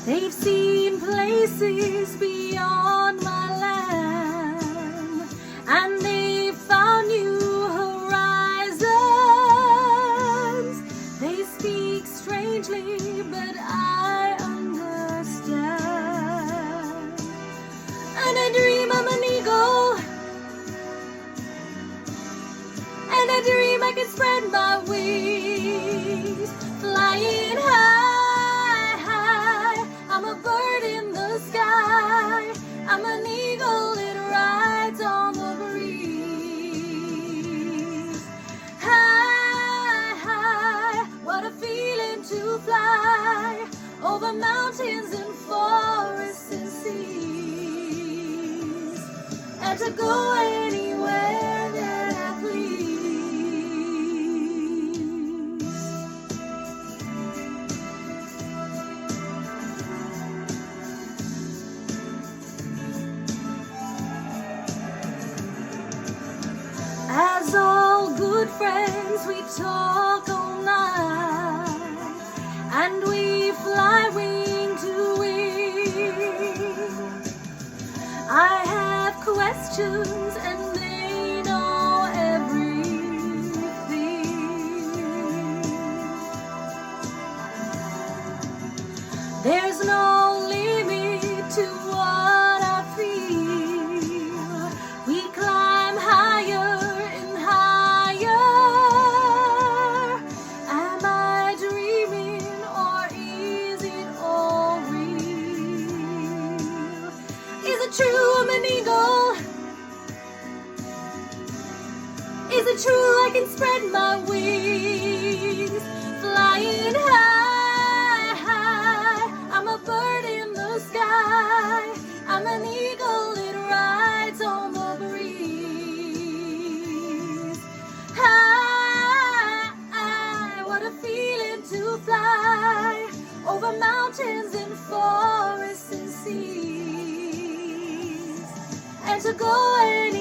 They've seen places beyond my land, and they've found new horizons. They speak strangely, but I understand. And I dream I'm an eagle, and I dream I can spread my wings, flying high. I'm a bird in the sky. I'm an eagle, it rides on the breeze. High, high, what a feeling to fly over mountains and forests and seas, and to go anywhere that I please. As all good friends, we talk all night, and we fly wing to wing. I have questions, and they know everything. There's no limit to what I feel. We climb higher and higher. Am I dreaming, or is it all real? Is it true I'm an eagle? Is it true I can spread my wings, flying high, high? I'm a bird in the sky. I'm an eagle, it rides on the breeze. High, what a feeling to fly over mountains and forests and seas, and to go anywhere